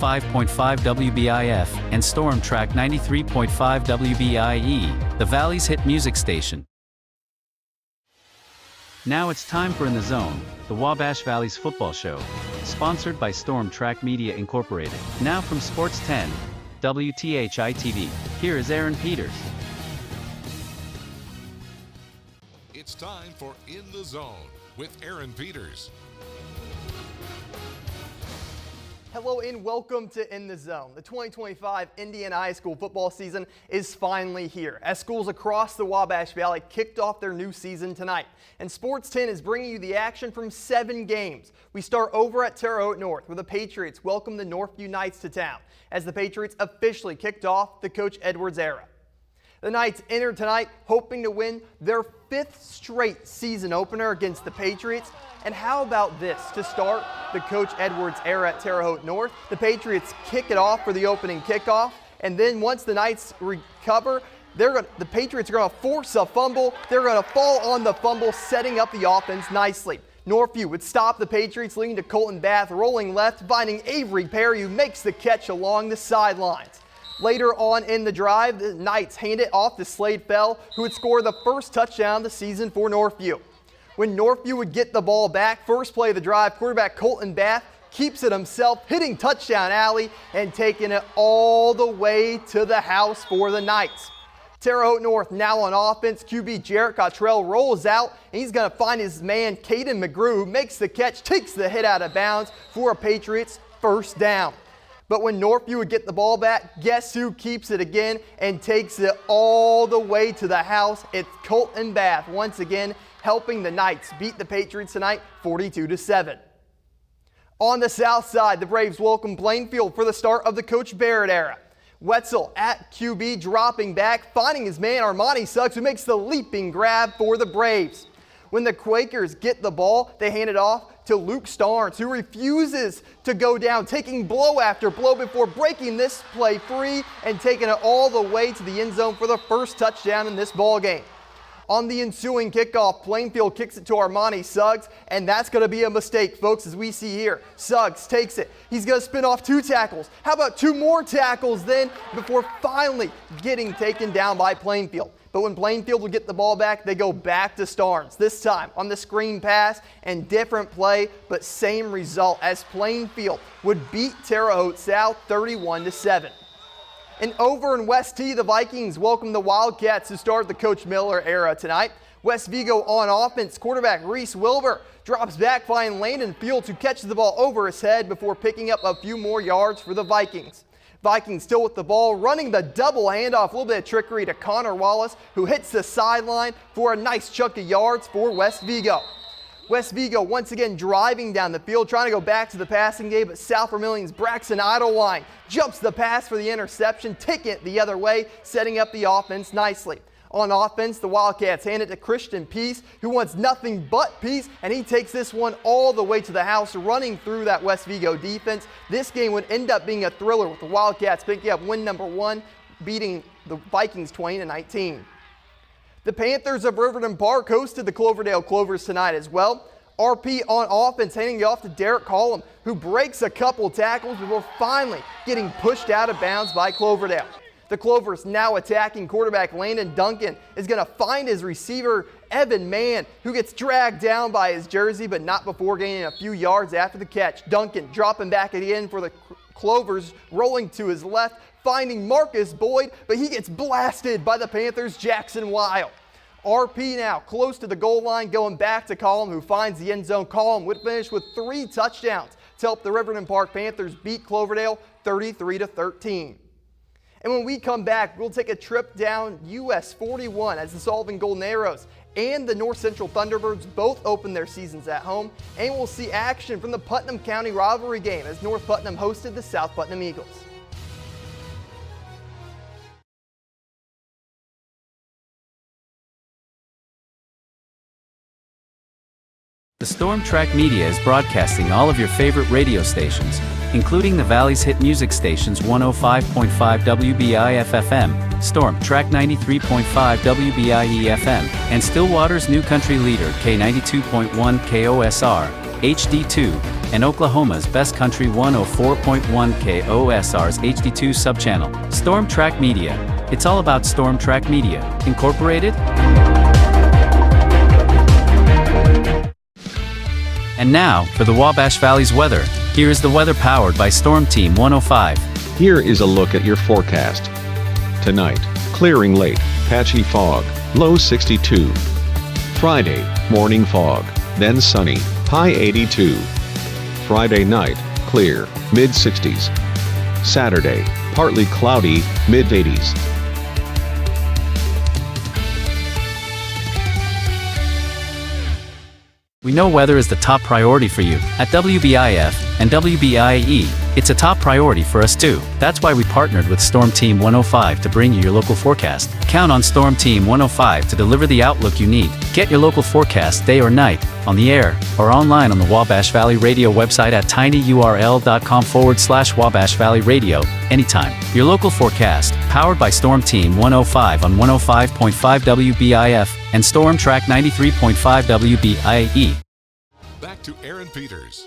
5.5 WBIF and Storm Track 93.5 WBIE, the Valley's hit music station. Now it's time for In the Zone, the Wabash Valley's football show, sponsored by Storm Track Media Incorporated. Now from Sports 10, WTHI-TV, here is Aaron Peters. It's time for In the Zone with Aaron Peters. Hello and welcome to In the Zone. The 2025 Indiana High School football season is finally here as schools across the Wabash Valley kicked off their new season tonight. And Sports 10 is bringing you the action from 7 games. We start over at Terre Haute North where the Patriots welcome the Northview Knights to town as the Patriots officially kicked off the Coach Edwards era. The Knights entered tonight hoping to win their 5th straight season opener against the Patriots. And how about this to start the Coach Edwards era at Terre Haute North? The Patriots kick it off for the opening kickoff, and then once the Knights recover, the Patriots are going to force a fumble. They're going to fall on the fumble, setting up the offense nicely. Northview would stop the Patriots, leading to Colton Bath rolling left, finding Avery Perry, who makes the catch along the sidelines. Later on in the drive, the Knights hand it off to Slade Fell, who would score the first touchdown of the season for Northview. When Northview would get the ball back, first play of the drive, quarterback Colton Bath keeps it himself, hitting touchdown alley and taking it all the way to the house for the Knights. Terre Haute North now on offense. QB Jarrett Cottrell rolls out, and he's going to find his man Caden McGrew, who makes the catch, takes the hit out of bounds for a Patriots first down. But when Northview would get the ball back, guess who keeps it again and takes it all the way to the house? It's Colton Bath once again, helping the Knights beat the Patriots tonight 42-7. On the south side, the Braves welcome Plainfield for the start of the Coach Barrett era. Wetzel at QB dropping back, finding his man Armani Suggs, who makes the leaping grab for the Braves. When the Quakers get the ball, they hand it off to Luke Starnes, who refuses to go down, taking blow after blow before breaking this play free and taking it all the way to the end zone for the first touchdown in this ball game. On the ensuing kickoff, Plainfield kicks it to Armani Suggs, and that's going to be a mistake, folks, as we see here. Suggs takes it. He's going to spin off 2 tackles. How about 2 more tackles then before finally getting taken down by Plainfield? But when Plainfield will get the ball back, they go back to Starnes. This time on the screen pass and different play, but same result as Plainfield would beat Terre Haute South 31-7. And over in West T, the Vikings welcome the Wildcats to start the Coach Miller era tonight. West Vigo on offense, quarterback Reese Wilbur drops back, finding Landon Fields, who catches the ball over his head before picking up a few more yards for the Vikings. Vikings still with the ball, running the double handoff, a little bit of trickery to Connor Wallace, who hits the sideline for a nice chunk of yards for West Vigo. West Vigo once again driving down the field, trying to go back to the passing game, but South Vermilion's Braxton Idlewind jumps the pass for the interception, taking it the other way, setting up the offense nicely. On offense, the Wildcats hand it to Christian Peace, who wants nothing but peace, and he takes this one all the way to the house, running through that West Vigo defense. This game would end up being a thriller with the Wildcats picking up win number 1, beating the Vikings 20-19. The Panthers of Riverton Park hosted the Cloverdale Clovers tonight as well. RP on offense, handing it off to Derek Collum, who breaks a couple tackles before finally getting pushed out of bounds by Cloverdale. The Clovers now attacking. Quarterback Landon Duncan is going to find his receiver Evan Mann, who gets dragged down by his jersey, but not before gaining a few yards after the catch. Duncan dropping back again for the Clovers, rolling to his left, finding Marcus Boyd, but he gets blasted by the Panthers' Jackson Weil. RP now close to the goal line, going back to Collum, who finds the end zone. Collum would finish with 3 touchdowns to help the Riverton Park Panthers beat Cloverdale 33-13. And when we come back, we'll take a trip down US 41 as the Sullivan Golden Arrows and the North Central Thunderbirds both open their seasons at home, and we'll see action from the Putnam County rivalry game as North Putnam hosted the South Putnam Eagles. The Storm Track Media is broadcasting all of your favorite radio stations, including the Valley's hit music stations 105.5 WBIF-FM, Storm Track 93.5 WBIE-FM, and Stillwater's new country leader K92.1 KOSR, HD2, and Oklahoma's best country 104.1 KOSR's HD2 subchannel, Storm Track Media. It's all about Storm Track Media, Incorporated. And now, for the Wabash Valley's weather, here is the weather powered by Storm Team 105. Here is a look at your forecast. Tonight, clearing late, patchy fog, low 62. Friday, morning fog, then sunny, high 82. Friday night, clear, mid 60s. Saturday, partly cloudy, mid 80s. We know weather is the top priority for you. At WBIF and WBIE, it's a top priority for us too. That's why we partnered with Storm Team 105 to bring you your local forecast. Count on Storm Team 105 to deliver the outlook you need. Get your local forecast day or night, on the air, or online on the Wabash Valley Radio website at tinyurl.com/Wabash Valley Radio, anytime. Your local forecast, powered by Storm Team 105 on 105.5 WBIF and Storm Track 93.5 WBIE. Back to Aaron Peters.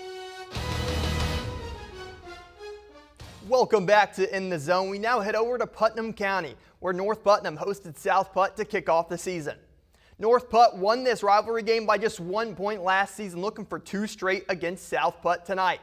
Welcome back to In the Zone. We now head over to Putnam County, where North Putnam hosted South Putt to kick off the season. North Putt won this rivalry game by just 1 point last season, looking for 2 straight against South Putt tonight.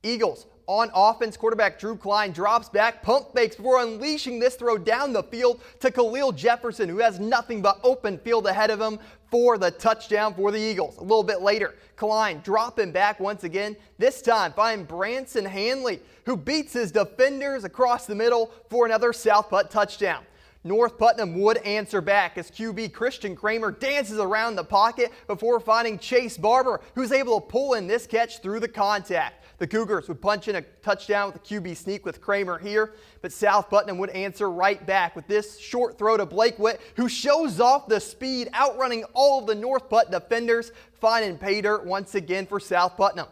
Eagles on offense, quarterback Drew Klein drops back, pump fakes before unleashing this throw down the field to Khalil Jefferson, who has nothing but open field ahead of him for the touchdown for the Eagles. A little bit later, Klein dropping back once again, this time finding Branson Hanley, who beats his defenders across the middle for another South Putt touchdown. North Putnam would answer back as QB Christian Kramer dances around the pocket before finding Chase Barber, who's able to pull in this catch through the contact. The Cougars would punch in a touchdown with a QB sneak with Kramer here, but South Putnam would answer right back with this short throw to Blake Witt, who shows off the speed, outrunning all of the North Putt defenders, finding pay dirt once again for South Putnam.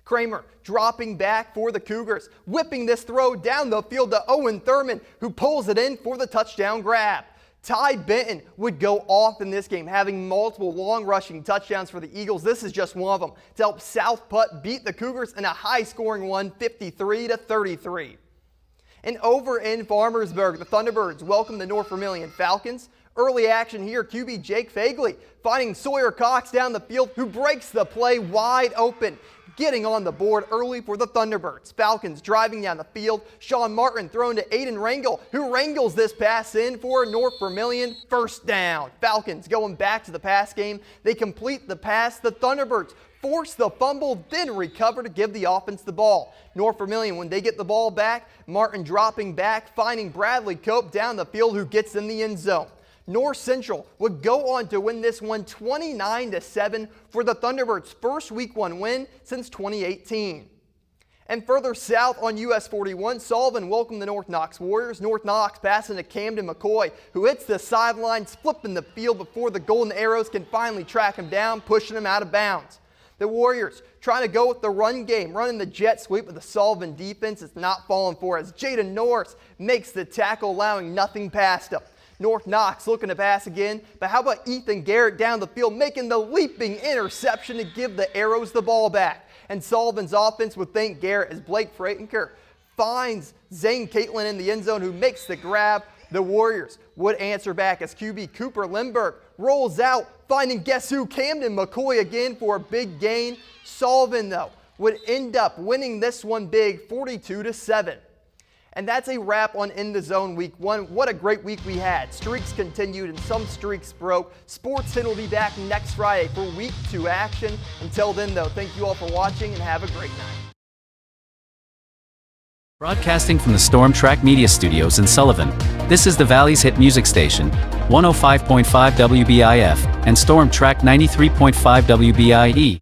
Kramer dropping back for the Cougars, whipping this throw down the field to Owen Thurman, who pulls it in for the touchdown grab. Ty Benton would go off in this game, having multiple long rushing touchdowns for the Eagles. This is just one of them to help South Putt beat the Cougars in a high-scoring one, 53-33. And over in Farmersburg, the Thunderbirds welcome the North Vermilion Falcons. Early action here, QB Jake Fagley finding Sawyer Cox down the field, who breaks the play wide open, getting on the board early for the Thunderbirds. Falcons driving down the field. Sean Martin thrown to Aiden Rangel, who wrangles this pass in for North Vermilion. First down. Falcons going back to the pass game. They complete the pass. The Thunderbirds force the fumble, then recover to give the offense the ball. North Vermilion, when they get the ball back, Martin dropping back, finding Bradley Cope down the field, who gets in the end zone. North Central would go on to win this one 29-7 for the Thunderbirds' first Week 1 win since 2018. And further south on US 41, Sullivan welcomed the North Knox Warriors. North Knox passing to Camden McCoy, who hits the sidelines, flipping the field before the Golden Arrows can finally track him down, pushing him out of bounds. The Warriors trying to go with the run game, running the jet sweep, but the Sullivan defense is not falling for as Jaden Norris makes the tackle, allowing nothing past him. North Knox looking to pass again, but how about Ethan Garrett down the field making the leaping interception to give the Arrows the ball back. And Sullivan's offense would thank Garrett as Blake Freitenker finds Zane Caitlin in the end zone, who makes the grab. The Warriors would answer back as QB Cooper Lindbergh rolls out, finding guess who? Camden McCoy again for a big gain. Sullivan, though, would end up winning this one big, 42-7. And that's a wrap on In the Zone Week 1. What a great week we had. Streaks continued and some streaks broke. Sports Hit will be back next Friday for Week 2 action. Until then, though, thank you all for watching and have a great night. Broadcasting from the Storm Track Media Studios in Sullivan, this is the Valley's hit music station, 105.5 WBIF and Storm Track 93.5 WBIE.